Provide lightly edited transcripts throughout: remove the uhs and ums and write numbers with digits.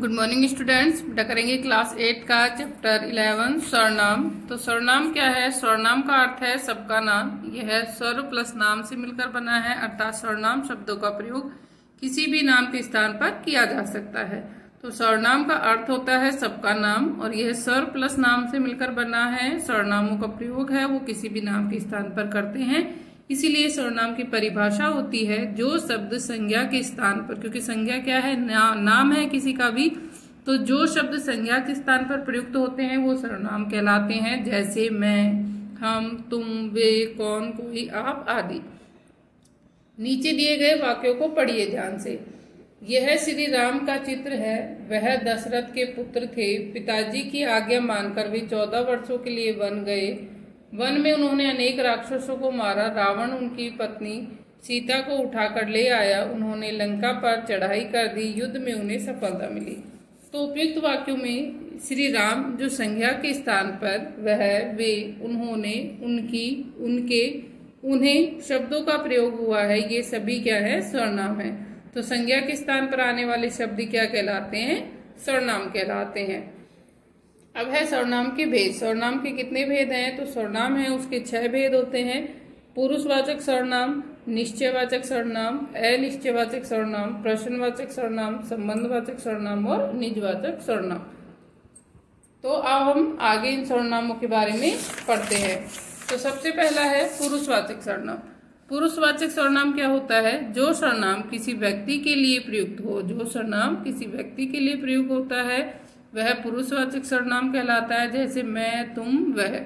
Good morning students. बेटा करेंगे class 8 का चैप्टर 11 सर्वनाम। तो सर्वनाम क्या है? सर्वनाम का अर्थ है सबका नाम। यह सर्व प्लस नाम से मिलकर बना है, अर्थात सर्वनाम शब्दों का प्रयोग किसी भी नाम के स्थान पर किया जा सकता है। तो सर्वनाम का अर्थ होता है सबका नाम और यह सर्व प्लस नाम से मिलकर बना है। सर्वनामों का प्रयोग है वो किसी भी नाम के स्थान पर करते हैं, इसीलिए सर्वनाम की परिभाषा होती है जो शब्द संज्ञा के स्थान पर, क्योंकि संज्ञा क्या है? नाम है किसी का भी, तो जो शब्द संज्ञा के स्थान पर प्रयुक्त होते हैं वो सर्वनाम कहलाते हैं। जैसे मैं, हम, तुम, वे, कौन, कोई, आप आदि। नीचे दिए गए वाक्यों को पढ़िए ध्यान से। यह श्री राम का चित्र है। वह दशरथ के पुत्र थे। पिताजी की आज्ञा मानकर वे 14 वर्षों के लिए वन गए। वन में उन्होंने अनेक राक्षसों को मारा। रावण उनकी पत्नी सीता को उठाकर ले आया। उन्होंने लंका पर चढ़ाई कर दी। युद्ध में उन्हें सफलता मिली। तो उपयुक्त वाक्यों में श्री राम जो संज्ञा के स्थान पर वह, वे, उन्होंने, उनकी, उनके, उन्हें शब्दों का प्रयोग हुआ है, ये सभी क्या है? सर्वनाम है। तो संज्ञा के स्थान पर आने वाले शब्द क्या कहलाते हैं? सर्वनाम कहलाते हैं। अब है सर्वनाम के भेद। सर्वनाम के कितने भेद हैं? तो सर्वनाम है उसके 6 भेद होते हैं। पुरुषवाचक सर्वनाम, निश्चयवाचक सर्वनाम, अनिश्चयवाचक सर्वनाम, प्रश्नवाचक सर्वनाम, संबंधवाचक सर्वनाम और निजवाचक सर्वनाम। तो अब हम आगे इन सर्वनामों के बारे में पढ़ते हैं। तो सबसे पहला है पुरुषवाचक सर्वनाम। पुरुषवाचक सर्वनाम क्या होता है? जो सर्वनाम किसी व्यक्ति के लिए प्रयुक्त हो, जो सर्वनाम किसी व्यक्ति के लिए प्रयुक्त होता है वह पुरुषवाचक सर्वनाम कहलाता है। जैसे मैं, तुम, वह।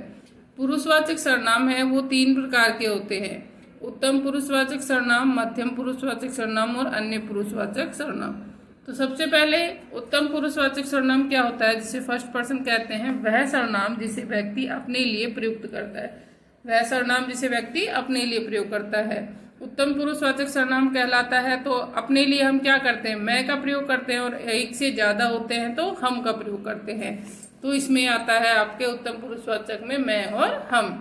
पुरुषवाचक सर्वनाम है वो 3 प्रकार के होते हैं: उत्तम पुरुषवाचक सर्वनाम, मध्यम पुरुषवाचक सर्वनाम और अन्य पुरुषवाचक सर्वनाम। तो सबसे पहले उत्तम पुरुषवाचक सर्वनाम क्या होता है? जिसे फर्स्ट पर्सन कहते हैं। वह सर्वनाम जिसे व्यक्ति अपने लिए प्रयुक्त करता है। वह सर्वनाम जिसे व्यक्ति अपने लिए प्रयोग करता है उत्तम पुरुषवाचक सर्वनाम कहलाता है। तो अपने लिए हम क्या करते हैं? मैं का प्रयोग करते हैं, और एक से ज्यादा होते हैं तो हम का प्रयोग करते हैं। तो इसमें आता है आपके उत्तम पुरुषवाचक में मैं और हम।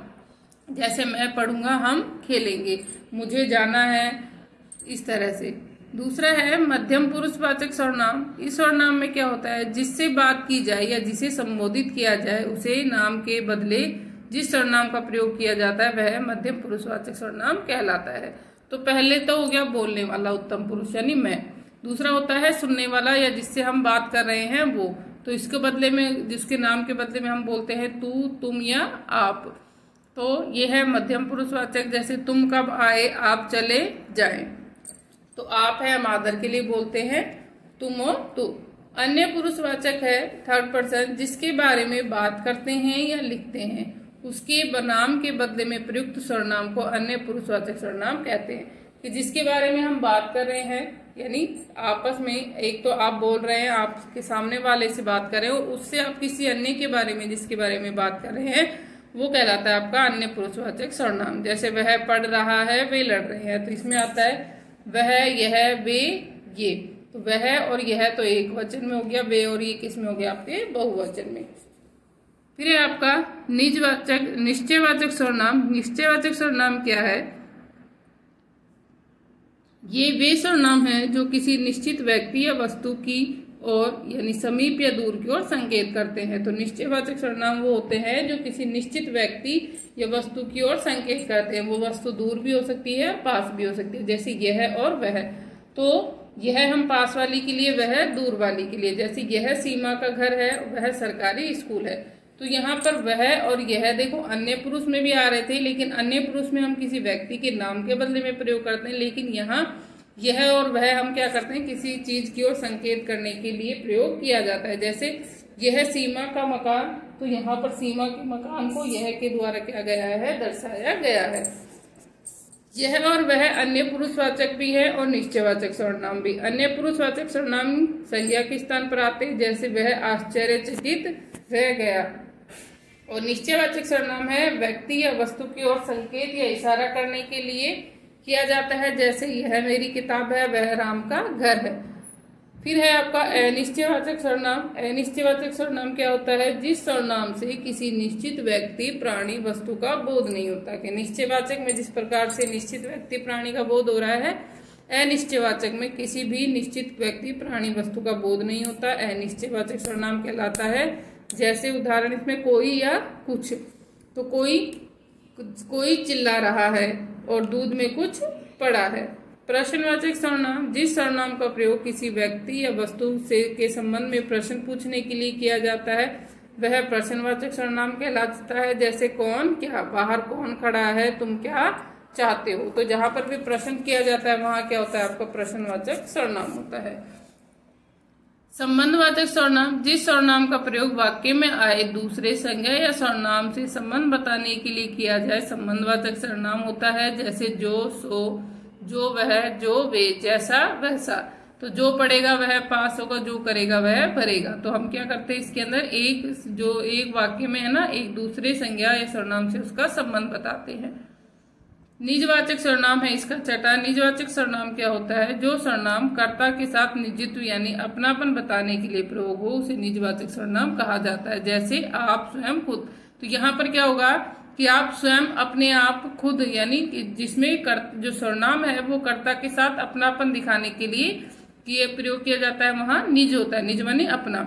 जैसे मैं पढ़ूंगा, हम खेलेंगे, मुझे जाना है, इस तरह से। दूसरा है मध्यम पुरुषवाचक सर्वनाम। इस सर्वनाम में क्या होता है? जिससे बात की जाए या जिसे संबोधित किया जाए उसे नाम के बदले जिस सर्वनाम का प्रयोग किया जाता है वह मध्यम पुरुषवाचक सर्वनाम कहलाता है। तो पहले तो हो गया बोलने वाला उत्तम पुरुष यानी मैं। दूसरा होता है सुनने वाला या जिससे हम बात कर रहे हैं वो। तो इसके बदले में, जिसके नाम के बदले में हम बोलते हैं तू, तुम या आप। तो ये है मध्यम पुरुषवाचक। जैसे तुम कब आए, आप चले जाएं। तो आप है हम आदर के लिए बोलते हैं तुम और तू। अन्य पुरुषवाचक है थर्ड पर्सन, जिसके बारे में बात करते हैं या लिखते हैं, उसके बनाम के बदले में प्रयुक्त सर्वनाम को अन्य पुरुषवाचक सर्वनाम कहते हैं। कि जिसके बारे में हम बात कर रहे हैं, यानी आपस में, एक तो आप बोल रहे हैं, आपके सामने वाले से बात कर रहे हैं, और उससे आप किसी अन्य के बारे में, जिसके बारे में बात कर रहे हैं, वो कहलाता है आपका अन्य पुरुषवाचक सर्वनाम। जैसे वह पढ़ रहा है, वे लड़ रहे हैं, तो इसमें आता है वह, यह, वे, ये। तो वह और यह तो एक वचन में हो गया, वे और ये किस में हो गया? आपके बहुवचन में। फिर है आपका निश्चयवाचक सर्वनाम। निश्चयवाचक सर्वनाम क्या है? ये वे सर्वनाम है जो किसी निश्चित व्यक्ति या वस्तु की ओर यानी समीप या दूर की ओर संकेत करते हैं। तो निश्चयवाचक सर्वनाम वो होते हैं जो किसी निश्चित व्यक्ति या वस्तु की ओर संकेत करते हैं। वो वस्तु दूर भी हो सकती है, पास भी हो सकती है। जैसे यह और वह। तो यह हम पास वाली के लिए, वह दूर वाली के लिए। जैसे यह सीमा का घर है, वह सरकारी स्कूल है। तो यहाँ पर वह और यह देखो अन्य पुरुष में भी आ रहे थे, लेकिन अन्य पुरुष में हम किसी व्यक्ति के नाम के बदले में प्रयोग करते हैं, लेकिन यहाँ यह और वह हम क्या करते हैं? किसी चीज की ओर संकेत करने के लिए प्रयोग किया जाता है। जैसे यह सीमा का मकान, तो यहाँ पर सीमा के मकान को यह के द्वारा क्या गया है? दर्शाया गया है। यह और वह अन्य पुरुषवाचक भी है और निश्चयवाचक सर्वनाम भी। अन्य पुरुषवाचक सर्वनाम संज्ञा के स्थान पर आते हैं। जैसे वह आश्चर्यचकित रह गया। और निश्चयवाचक सर्वनाम है व्यक्ति या वस्तु की ओर संकेत या इशारा करने के लिए किया जाता है। जैसे यह मेरी किताब है, वह राम का घर है। फिर है आपका अनिश्चयवाचक सर्वनाम। अनिश्चयवाचक सर्वनाम क्या होता है? जिस सर्वनाम से किसी निश्चित व्यक्ति, प्राणी, वस्तु का बोध नहीं होता। कि निश्चयवाचक में जिस प्रकार से निश्चित व्यक्ति, प्राणी का बोध हो रहा है, अनिश्चयवाचक में किसी भी निश्चित व्यक्ति, प्राणी, वस्तु का बोध नहीं होता, अनिश्चयवाचक सर्वनाम कहलाता है। जैसे उदाहरण इसमें कोई या कुछ, तो कोई चिल्ला रहा है और दूध में कुछ पड़ा है। प्रश्नवाचक सर्वनाम, जिस सर्वनाम का प्रयोग किसी व्यक्ति या वस्तु से के संबंध में प्रश्न पूछने के लिए किया जाता है वह प्रश्नवाचक सर्वनाम कहलाता है। जैसे कौन, क्या, बाहर कौन खड़ा है, तुम क्या चाहते हो। तो जहां पर भी प्रश्न किया जाता है वहां क्या होता है, आपका प्रश्नवाचक सर्वनाम होता है। संबंधवाचक सर्वनाम, जिस सर्वनाम का प्रयोग वाक्य में आए दूसरे संज्ञा या सर्वनाम से संबंध बताने के लिए किया जाए संबंधवाचक सर्वनाम होता है। जैसे जो, सो, जो वह, जो वे, जैसा वैसा। तो जो पढ़ेगा वह पास होगा, जो करेगा वह भरेगा। तो हम क्या करते हैं, इसके अंदर एक वाक्य में है ना, एक दूसरे संज्ञा या सर्वनाम से उसका संबंध बताते हैं। निजवाचक सर्वनाम है इसका छठा। निजवाचक सर्वनाम क्या होता है, जो सर्वनाम कर्ता के साथ निजित्व यानी अपनापन बताने के लिए प्रयोग हो उसे निजवाचक सर्वनाम कहा जाता है। जैसे आप, स्वयं, खुद। तो यहाँ पर क्या होगा कि आप स्वयं, अपने आप, खुद, यानी जिसमें जो सर्वनाम है वो कर्ता के साथ अपनापन दिखाने के लिए प्रयोग किया जाता है, वहां निज होता है। निज माने अपना।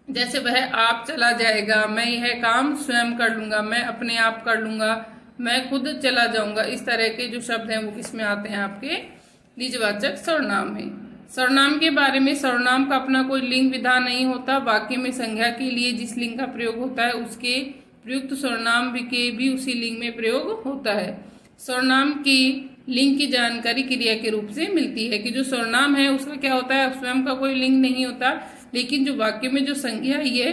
जैसे वह आप चला जाएगा, मैं यह काम स्वयं कर लूंगा, मैं अपने आप कर लूंगा, मैं खुद चला जाऊंगा। इस तरह के जो शब्द हैं वो किसमें आते हैं, आपके निजवाचक सर्वनाम में। सर्वनाम के बारे में, सर्वनाम का अपना कोई लिंग विधान नहीं होता। वाक्य में संज्ञा के लिए जिस लिंग का प्रयोग होता है उसके प्रयुक्त सर्वनाम के भी उसी लिंग में प्रयोग होता है। सर्वनाम की लिंग की जानकारी क्रिया के रूप से मिलती है कि जो सर्वनाम है उसका क्या होता है, स्वयं का कोई लिंग नहीं होता, लेकिन जो वाक्य में जो संज्ञा है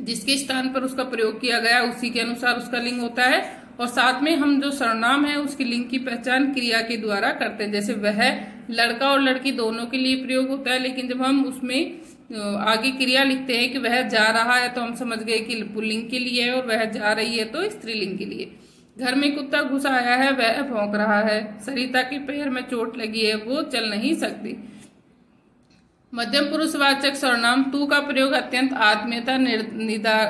जिसके स्थान पर उसका प्रयोग किया गया उसी के अनुसार उसका लिंग होता है। और साथ में हम जो सर्वनाम है उसके लिंग की पहचान क्रिया के द्वारा करते हैं। जैसे वह लड़का और लड़की दोनों के लिए प्रयोग होता है, लेकिन जब हम उसमें आगे क्रिया लिखते हैं कि वह जा रहा है तो हम समझ गए कि पुल्लिंग के लिए है, और वह जा रही है तो स्त्रीलिंग के लिए। घर में कुत्ता घुस आया है, वह भौंक रहा है। सरिता के पैर में चोट लगी है, वो चल नहीं सकती। मध्यम पुरुषवाचक सर्वनाम तू का प्रयोग अत्यंत आत्मीयता,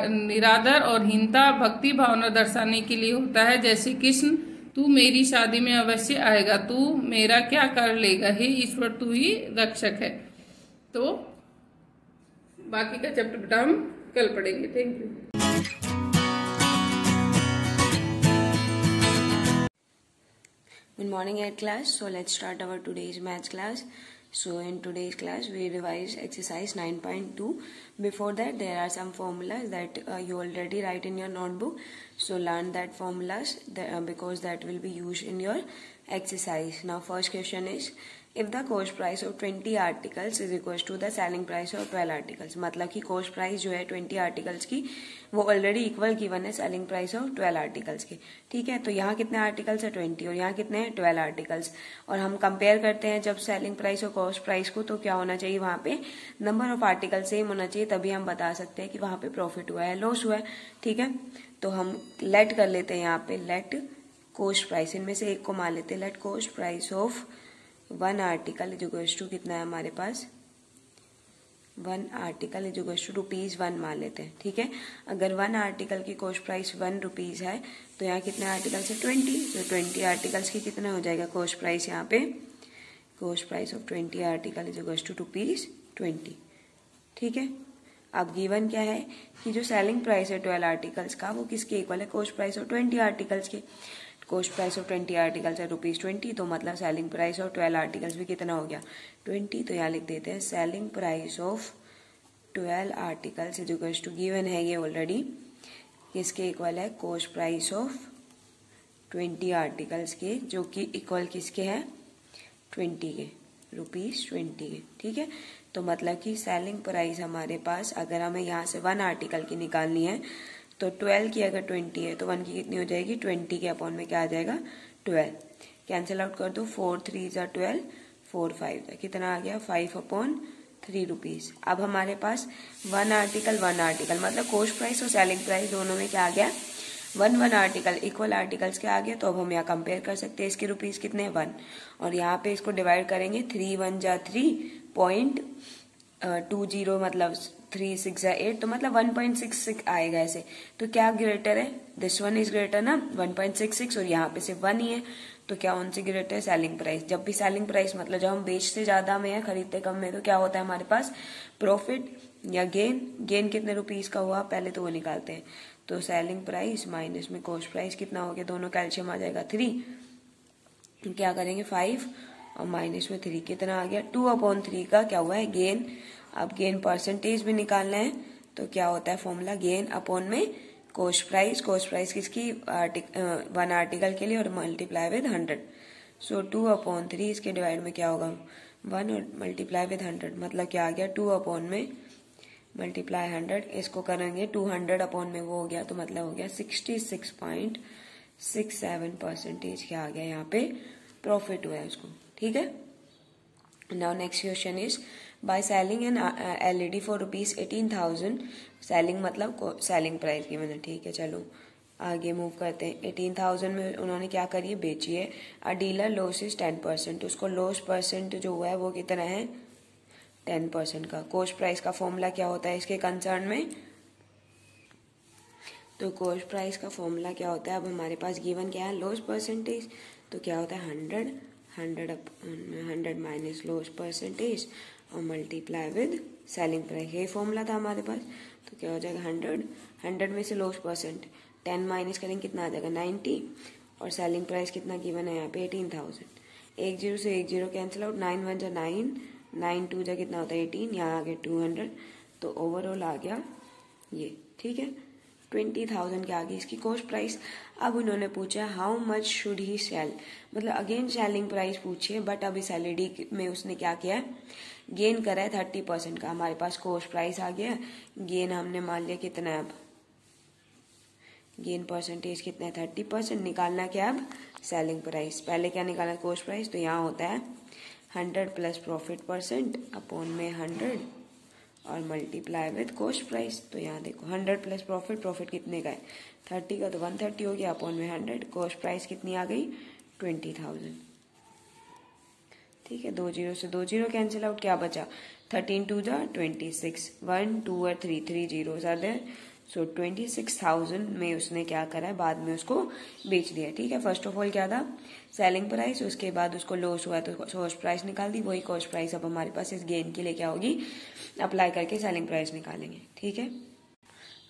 निरादर और हीनता, भक्ति भावना दर्शाने के लिए होता है। जैसे कृष्ण, तू मेरी शादी में अवश्य आएगा, तू मेरा क्या कर लेगा, हे ईश्वर तू ही रक्षक है। तो बाकी का चैप्टर बेटा हम कल पढ़ेंगे। Thank you. Good morning at class. So let's start our today's maths class. So in today's class we revise exercise 9.2. Before that there are some formulas that you already write in your notebook. So learn that formulas because that will be used in your exercise. Now first question is, if the cost price of 20 articles is equals to the selling price of 12 articles, मतलब कि cost price जो है 20 articles की वो already equal given है selling price of 12 articles के। ठीक है, तो यहाँ कितने आर्टिकल्स है 20 और यहाँ कितने हैं 12 आर्टिकल्स। और हम कंपेयर करते हैं जब सेलिंग प्राइस और कॉस्ट प्राइस को, तो क्या होना चाहिए वहां पे नंबर ऑफ आर्टिकल सेम होना चाहिए, तभी हम बता सकते हैं कि वहां पे प्रॉफिट हुआ है लॉस हुआ है। ठीक है, तो हम लेट कर लेते हैं यहाँ पे, लेट कॉस्ट प्राइस, इनमें से एक को मान लेते हैं। Let cost price of 1 article is equals to कितना है हमारे पास 1 आर्टिकल इज इक्वल्स टू ₹1 मान लेते हैं। ठीक है, अगर 1 आर्टिकल की कॉस्ट प्राइस ₹1 है तो यहाँ कितने आर्टिकल्स है 20, तो 20 आर्टिकल्स की कितना हो जाएगा कॉस्ट प्राइस, यहाँ पे cost price of 20 article is equals to ₹20। ठीक है, अब गिवन क्या है कि जो सेलिंग प्राइस है 12 आर्टिकल्स का वो किसके इक्वल है, कॉस्ट प्राइस ऑफ 20 आर्टिकल्स के। कॉस्ट प्राइस ऑफ 20 आर्टिकल्स है ₹20, तो मतलब सेलिंग प्राइस ऑफ 12 आर्टिकल्स भी कितना हो गया 20। तो यहाँ लिख देते हैं selling price of 12 articles is equals to, given है ये ऑलरेडी, किसके इक्वल है कॉस्ट प्राइस ऑफ 20 आर्टिकल्स के, जो कि इक्वल किसके है 20 के, ₹20 के। ठीक है, तो मतलब कि सेलिंग प्राइस हमारे पास, अगर हमें यहाँ से 1 आर्टिकल की निकालनी है तो 12 की अगर 20 है तो 1 की कितनी हो जाएगी 20 के अपॉन में क्या आ जाएगा 12, कैंसिल आउट कर दो, 4 3 = 12, 4 5 कितना आ गया 5/3 रुपीज। अब हमारे पास 1 आर्टिकल मतलब कॉस्ट प्राइस और सेलिंग प्राइस दोनों में क्या आ गया 1 आर्टिकल, इक्वल आर्टिकल्स के आ गया। तो अब हम यहाँ कंपेयर कर सकते हैं, इसके ₹1 कितने 1, और यहाँ पे इसको डिवाइड करेंगे 3 1 = 3, 20 मतलब 3 6 8, तो मतलब 1.66 आएगा ऐसे। तो क्या ग्रेटर है, दिस वन इज ग्रेटर ना 1.66, और यहाँ पे सिर्फ 1 ही है, तो क्या उनसे ग्रेटर है सेलिंग प्राइस। जब भी सेलिंग प्राइस मतलब जब हम बेचते ज्यादा में है खरीदते कम में, तो क्या होता है हमारे पास प्रॉफिट या गेन। गेन कितने रुपीस का हुआ पहले तो वो निकालते हैं। तो सेलिंग प्राइस माइनस में कॉस्ट प्राइस कितना हो गया, दोनों कैल्शियम आ जाएगा 3, क्या करेंगे 5 और माइनस में 3 कितना आ गया 2/3 का क्या हुआ है गेन। अब गेन परसेंटेज भी निकालना है, तो क्या होता है फॉर्मूला गेन अपॉन में कॉस्ट प्राइस। कॉस्ट प्राइस किसकी, 1 आर्टिकल के लिए, और मल्टीप्लाई विद 100। सो 2/3 इसके डिवाइड में क्या होगा 1 और मल्टीप्लाई विद 100, मतलब क्या आ गया 2 में मल्टीप्लाई 100, इसको करेंगे 200 अपॉन में वो हो गया, तो मतलब हो गया 66.67% क्या आ गया यहाँ पे प्रॉफिट हुआ है उसको। ठीक है, now next question is by selling N LED for ₹18,000। Selling मतलब सेलिंग प्राइस की मैंने, ठीक है चलो आगे मूव करते हैं। 18,000 में उन्होंने क्या करी है, बेची है। अ डीलर लॉस इज 10%, उसको लॉस परसेंट जो हुआ है वो कितना है 10% का। कॉस्ट प्राइस का फॉर्मूला क्या होता है इसके कंसर्न में, तो कॉस्ट प्राइस का फॉर्मूला क्या होता है, अब हमारे पास गिवन क्या है लॉस परसेंटेज, तो क्या होता है 100 माइनस लॉस परसेंटेज और मल्टीप्लाई विद सेलिंग प्राइस, यही फॉर्मूला था हमारे पास। तो क्या हो जाएगा 100 में से लॉस परसेंट 10 माइनस करेंगे कितना आ जाएगा 90, और सेलिंग प्राइस कितना गिवन है यहाँ पे 18,000। 1 0 से 1 0 कैंसिल आउट, 9 1 जा 9, 9 2 जा कितना होता है 18, यहाँ आ गया 200, तो ओवरऑल आ गया ये। ठीक है, 20,000 के आगे इसकी कॉस्ट प्राइस। अब उन्होंने पूछा how much should he sell, मतलब अगेन सेलिंग प्राइस पूछिए, बट अभी सैलरी में उसने क्या किया है गेन करा है 30% का। हमारे पास कॉस्ट प्राइस आ गया, गेन हमने मान लिया कितना है, अब गेन परसेंटेज कितना है 30%, निकालना क्या अब सेलिंग प्राइस। पहले क्या निकालना कॉस्ट प्राइस, तो यहाँ होता है 100 प्लस प्रॉफिट परसेंट अपॉन में 100 और मल्टीप्लाई विद कॉस्ट प्राइस। तो यहाँ देखो 100 प्लस प्रॉफिट, प्रॉफिट कितने का है 30 का, तो 130 हो गया अपॉन में 100, कॉस्ट प्राइस कितनी आ गई 20,000। ठीक है, 2 0 से 2 0 कैंसिल आउट, क्या बचा 13 2 जा 26, 1 2 और 3 3 जीरोस आर देयर, सो 26,000 में उसने क्या करा है बाद में उसको बेच दिया। ठीक है, फर्स्ट ऑफ ऑल क्या था सेलिंग प्राइस, उसके बाद उसको लॉस हुआ तो कॉस्ट प्राइस निकाल दी, वही कॉस्ट प्राइस अब हमारे पास इस गेन के लिए क्या होगी अप्लाई करके सेलिंग प्राइस निकालेंगे। ठीक है,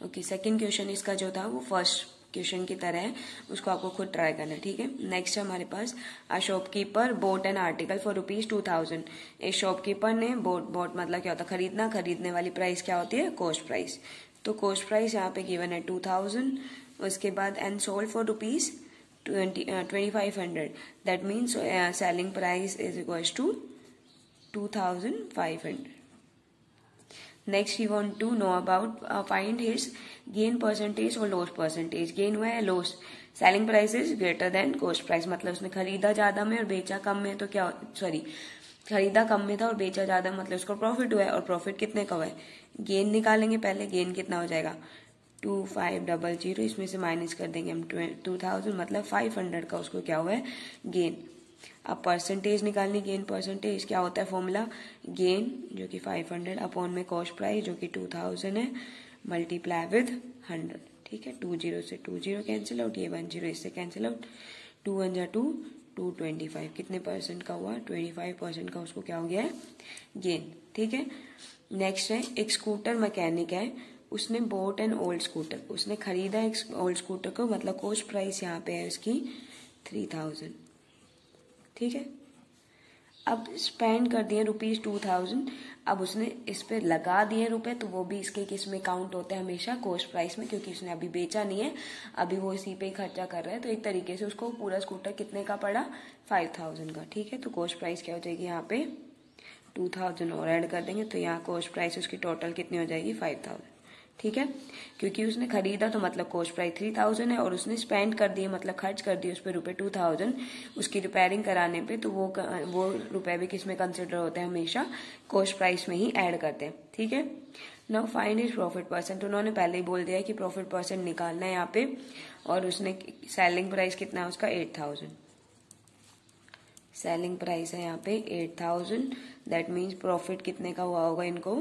ओके सेकंड क्वेश्चन इसका जो था वो फर्स्ट क्वेश्चन की तरह है, उसको आपको खुद ट्राई करना है। ठीक है, नेक्स्ट हमारे पास a shopkeeper bought an article for ₹2,000। इस शॉपकीपर ने बोट मतलब क्या होता है खरीदना, खरीदने वाली प्राइस क्या होती है कॉस्ट प्राइस। तो कॉस्ट प्राइस यहाँ पे गिवन है 2,000, उसके बाद and sold for ₹2,500, that means selling price is equals to 2,500। Next he want to know about find his gain percentage और लॉस परसेंटेज। गेन हुआ है loss, selling price is greater than cost price, मतलब उसने खरीदा ज्यादा में और बेचा कम में, तो क्या खरीदा कम में था और बेचा ज्यादा, मतलब उसको प्रॉफिट हुआ है, और प्रॉफिट कितने का हुआ है गेन निकालेंगे पहले। गेन कितना हो जाएगा 2500, इसमें से माइनस कर देंगे हम 2,000, मतलब 500 का उसको क्या हुआ है गेन। अब परसेंटेज निकालनी, गेन परसेंटेज क्या होता है फॉर्मूला गेन जो कि 500 अपॉन में कॉस्ट प्राइस जो कि 2,000 है मल्टीप्लाई विद 100। ठीक है, 2 0 से 2 0 कैंसिल आउट, ये 1 0 इससे कैंसिल आउट, 2 1 जा 2, 225 कितने परसेंट का हुआ 25% का उसको क्या हो गया है गेन। ठीक है, नेक्स्ट है एक स्कूटर मैकेनिक है, उसने बोट एन ओल्ड स्कूटर, उसने खरीदा एक ओल्ड स्कूटर को, मतलब कॉस्ट प्राइस यहाँ पे है उसकी 3,000। ठीक है, अब स्पेंड कर दिए ₹2,000, अब उसने इस पे लगा दिए रुपए, तो वो भी इसके किस में काउंट होते हैं हमेशा कॉस्ट प्राइस में, क्योंकि उसने अभी बेचा नहीं है, अभी वो इसी पे ही खर्चा कर रहा है, तो एक तरीके से उसको पूरा स्कूटर कितने का पड़ा 5,000 का। ठीक है, तो कॉस्ट प्राइस क्या हो जाएगी यहाँ पे 2,000 और ऐड कर देंगे, तो यहाँ कॉस्ट प्राइस उसकी टोटल कितनी हो जाएगी 5,000। ठीक है, क्योंकि उसने खरीदा तो मतलब कॉस्ट प्राइस 3,000 है, और उसने स्पेंड कर दिए मतलब खर्च कर दिए उस पर ₹2,000 उसकी रिपेयरिंग कराने पे, तो वो रुपए भी किस में कंसिडर होते हैं हमेशा कॉस्ट प्राइस में ही ऐड करते हैं। ठीक है, now find his profit percent, उन्होंने पहले ही बोल दिया है कि प्रॉफिट परसेंट निकालना है यहाँ पे, और उसने सेलिंग प्राइस कितना है उसका 8,000। सेलिंग प्राइस है यहाँ पे 8,000, दैट मीन्स प्रॉफिट कितने का हुआ होगा इनको,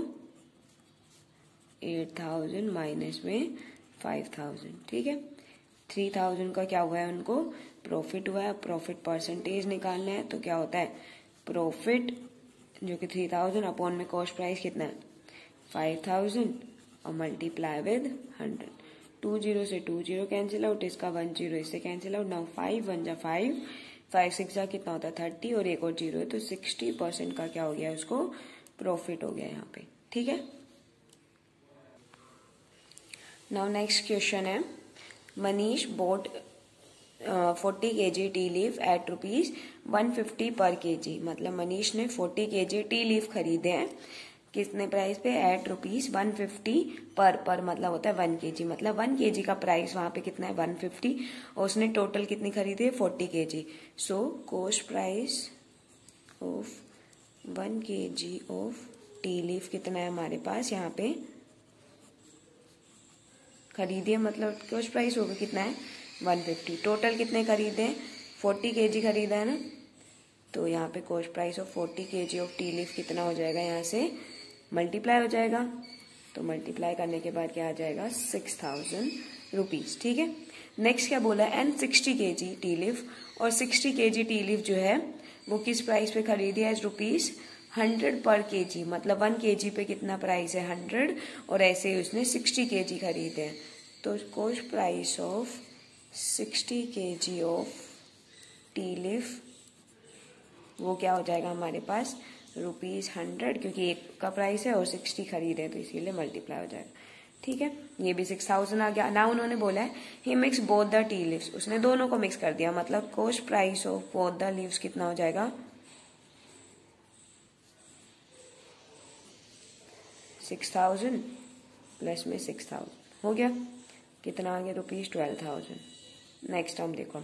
8,000 माइनस में 5,000, ठीक है। 3,000 का क्या हुआ है उनको, प्रॉफिट हुआ है। प्रॉफिट परसेंटेज निकालना है तो क्या होता है, प्रॉफिट जो कि 3,000 अपॉन में कॉस्ट प्राइस कितना है 5,000 और मल्टीप्लाई विद 100। 20 से 20 कैंसिल आउट, इसका 10 इससे कैंसिल आउट। नाउ 5 1 जा 5, 5 6 जा कितना होता है 30 और एक और 0 है तो 60% का क्या हो गया उसको प्रॉफिट हो गया यहाँ पे, ठीक है। नाउ नेक्स्ट क्वेश्चन है, Manish bought 40 kg tea leaf at ₹150 पर kg। मतलब मनीष ने 40 kg टी लीफ खरीदे हैं कितने प्राइस पे, एट ₹150 पर मतलब होता है 1 kg, मतलब 1 kg का प्राइस वहां पे कितना है 150 और उसने टोटल कितनी खरीदी है 40 kg। So cost price of 1 kg of T leaf कितना है हमारे पास यहाँ पे खरीदिए, मतलब कॉस्ट प्राइस होगा कितना है 150। टोटल कितने खरीदे 40 kg खरीदा है ना, तो यहाँ पे cost price of 40 kg of T leaf कितना हो जाएगा, यहाँ से मल्टीप्लाई हो जाएगा। तो मल्टीप्लाई करने के बाद क्या आ जाएगा 6,000 रुपीज, ठीक है। नेक्स्ट क्या बोला है, एंड 60 kg टी लीफ, और 60 kg टी लीफ जो है वो किस प्राइस पे खरीदी है, ₹100 पर kg, मतलब 1 kg पे कितना प्राइस है 100 और ऐसे ही उसने 60 kg खरीदे हैं। तो cost price of 60 kg of T leaf वो क्या हो जाएगा हमारे पास ₹100, क्योंकि एक का प्राइस है और 60 खरीदे तो इसीलिए मल्टीप्लाई हो जाएगा, ठीक है। ये भी 6,000 आ गया। ना उन्होंने बोला है ही mix both the tea leaves, उसने दोनों को मिक्स कर दिया, मतलब cost price of both the leaves कितना हो जाएगा 6,000 प्लस में 6,000 हो गया, कितना आ गया ₹12,000। नेक्स्ट हम देखो,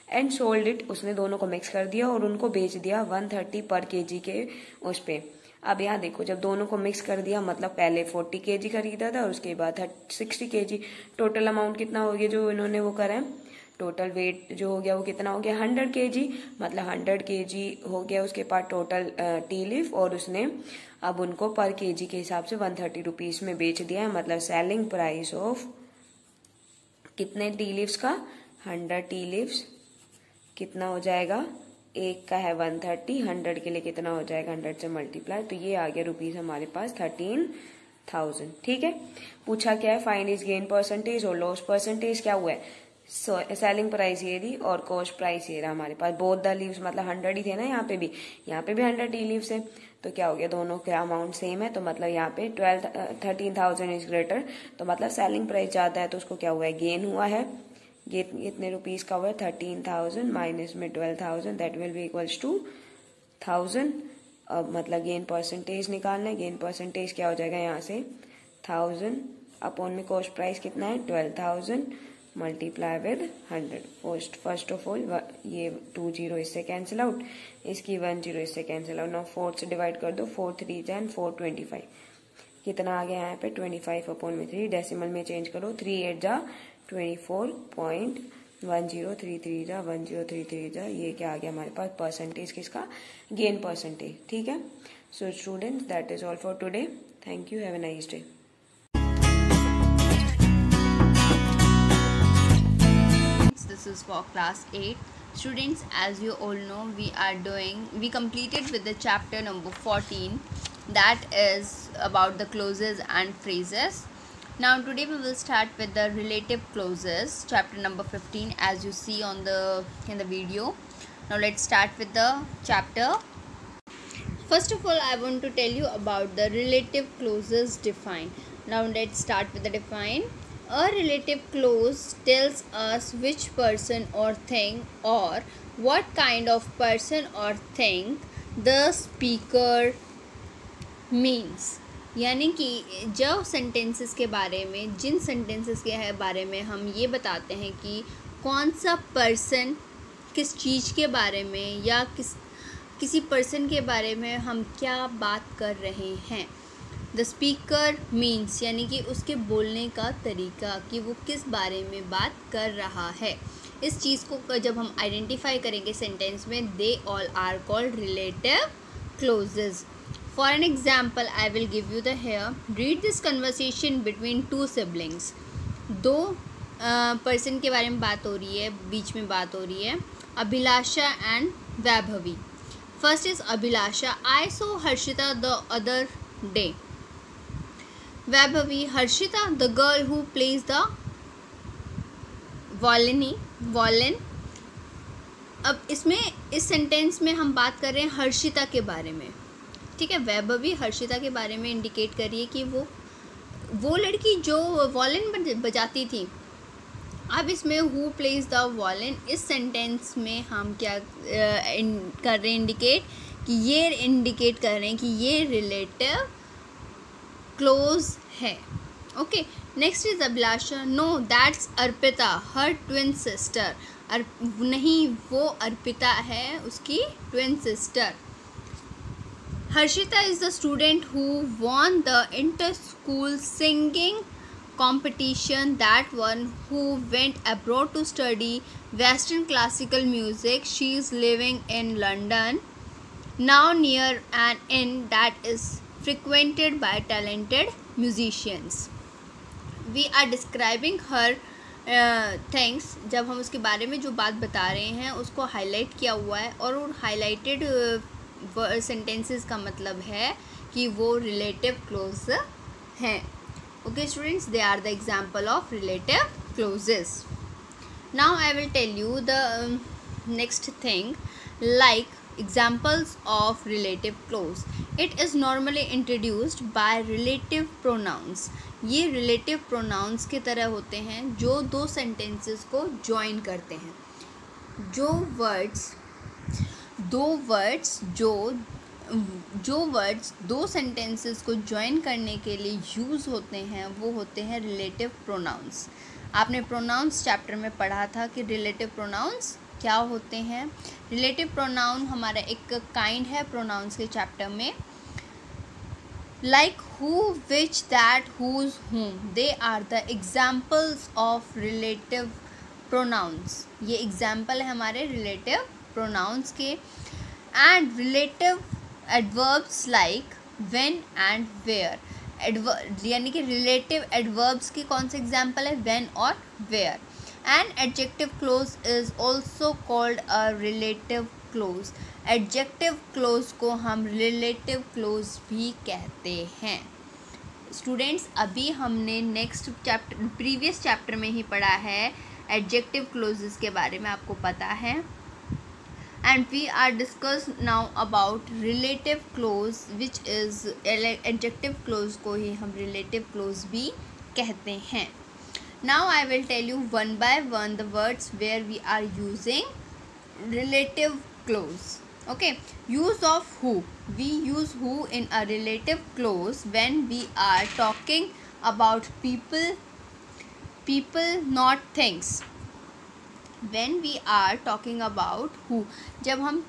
एंड सोल्ड इट, उसने दोनों को मिक्स कर दिया और उनको बेच दिया 130 पर kg के उस पे। अब यहाँ देखो जब दोनों को मिक्स कर दिया मतलब पहले 40 kg खरीदा था और उसके बाद 60 kg, टोटल अमाउंट कितना हो गया जो इन्होंने वो करा है, टोटल वेट जो हो गया वो कितना हो गया 100 kg, मतलब 100 kg हो गया उसके पास टोटल टी लीफ, और उसने अब उनको पर kg के हिसाब से 130 रुपीज में बेच दिया है। मतलब सेलिंग प्राइस ऑफ कितने टी लीव्स का 100 टी लीव्स कितना हो जाएगा, एक का है 130, 100 के लिए कितना हो जाएगा 100 से मल्टीप्लाई, तो ये आ गया रुपीज हमारे पास 13,000, ठीक है। पूछा क्या है, फाइंड इज गेन परसेंटेज और लॉस परसेंटेज, क्या हुआ है सेलिंग प्राइस ये थी और कॉस्ट प्राइस ये रहा हमारे पास, बोथ द लीव्स मतलब 100 ही थे ना, यहाँ पे भी 100 टी लीव्स है, तो क्या हो गया दोनों का अमाउंट सेम है, तो मतलब यहाँ पे 13,000 इज ग्रेटर, तो मतलब सेलिंग प्राइस ज्यादा है तो उसको क्या हुआ है गेन हुआ है। कितने रुपीज का हुआ है 13,000 माइनस में 12,000, that will be equals to 1,000। अब मतलब गेन परसेंटेज निकालना है, गेन परसेंटेज क्या हो जाएगा यहाँ से 1,000 अपॉन में कॉस्ट प्राइस कितना है 12,000 multiply with 100। First of all ये 20 इससे कैंसिल आउट, इसकी 10 इससे कैंसिल आउट। नाउ 4 से डिवाइड कर दो, 4 3 10 4 25, कितना आ गया यहाँ पे 25 अपॉन में 3, डेसिमल में चेंज करो, 3 8 जा 24.1033 जा 1033 जा, ये क्या आ गया हमारे पास परसेंटेज किसका गेन परसेंटेज, ठीक है। So students that is all for today, thank you, have a nice day. This is for class 8 students. As you all know, we completed with the chapter number 14, that is about the clauses and phrases. Now today we will start with the relative clauses, chapter number 15, as you see in the video. Now let's start with the chapter. First of all, I want to tell you about the relative clauses defined. Now let's start with the define. A relative clause tells us which person or thing or what kind of person or thing the speaker means. यानी कि जब sentences के बारे में, जिन sentences के बारे में हम ये बताते हैं कि कौन सा पर्सन किस चीज़ के बारे में या किसी पर्सन के बारे में हम क्या बात कर रहे हैं, द स्पीकर मीन्स यानी कि उसके बोलने का तरीका कि वो किस बारे में बात कर रहा है। इस चीज़ को जब हम आइडेंटिफाई करेंगे सेंटेंस में, they all are called relative clauses. For an example I will give you the here. Read this conversation between two siblings. दो पर्सन के बारे में बात हो रही है, बीच में बात हो रही है, Abhilasha and Vaibhavi. First is Abhilasha. I saw Harshita the other day. Vaibhavi, Harshita the girl who plays the violin. अब इसमें इस सेंटेंस में हम बात कर रहे हैं हर्षिता के बारे में, ठीक है. वैभवी हर्षिता के बारे में इंडिकेट कर रही है कि वो लड़की जो वॉलिन बजाती थी. अब इसमें हु प्लेज द वॉलिन, इस सेंटेंस में हम क्या कर रहे हैं, इंडिकेट कर रहे हैं कि ये रिलेटिव क्लोज है. Okay, next is Abhilasha. No that's Arpita her twin sister. नहीं, वो अर्पिता है, उसकी twin sister. Harshita is the student who won the inter school singing competition. That one who went abroad to study Western classical music. She is living in London now, near an inn that is frequented by talented musicians. We are describing her things. जब हम उसके बारे में जो बात बता रहे हैं उसको हाईलाइट किया हुआ है, और उन हाईलाइटेड सेंटेंसेस का मतलब है कि वो रिलेटिव क्लोज हैं. Okay students, they are the example of relative clauses. Now I will tell you the next thing, like examples of relative clause. It is normally introduced by relative pronouns. ये relative pronouns की तरह होते हैं जो दो sentences को join करते हैं. जो वर्ड्स दो सेंटेंसेस को ज्वाइन करने के लिए यूज़ होते हैं वो होते हैं रिलेटिव प्रोनाउंस. आपने प्रोनाउंस चैप्टर में पढ़ा था कि रिलेटिव प्रोनाउंस क्या होते हैं. रिलेटिव प्रोनाउन हमारा एक काइंड है प्रोनाउंस के चैप्टर में. Like who, which, that, whose, whom, they are the examples of relative pronouns. ये एग्जाम्पल है हमारे रिलेटिव प्रोनाउंस के. And relative adverbs like when and where. यानी कि रिलेटिव एडवर्ब्स की कौन से एग्जाम्पल है, व्हेन और where. And adjective clause is also called a relative clause. Adjective clause को हम रिलेटिव क्लोज भी कहते हैं. स्टूडेंट्स, अभी हमने नेक्स्ट चैप्टर, प्रीवियस चैप्टर में ही पढ़ा है एडजेक्टिव क्लोजेस के बारे में, आपको पता है. And we are discuss now about relative clause, which is adjective clause को ही हम relative clause भी कहते हैं. Now I will tell you one by one the words where we are using relative clause. Okay, use of who. We use who in a relative clause when we are talking about people, not things. When we are talking about who, जब हम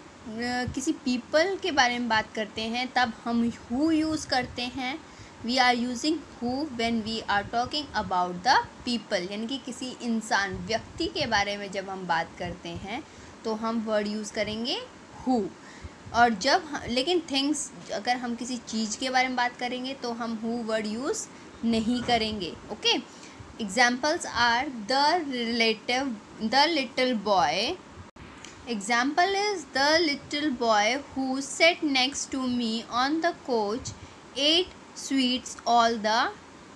किसी people के बारे में बात करते हैं तब हम who यूज़ करते हैं. We are using who when we are talking about the people. यानी कि किसी इंसान, व्यक्ति के बारे में जब हम बात करते हैं तो हम वर्ड यूज़ करेंगे who. और लेकिन things, अगर हम किसी चीज़ के बारे में बात करेंगे तो हम who वर्ड यूज़ नहीं करेंगे. Okay, examples are the little boy. Example is the little boy who sat next to me on the coach ate sweets all the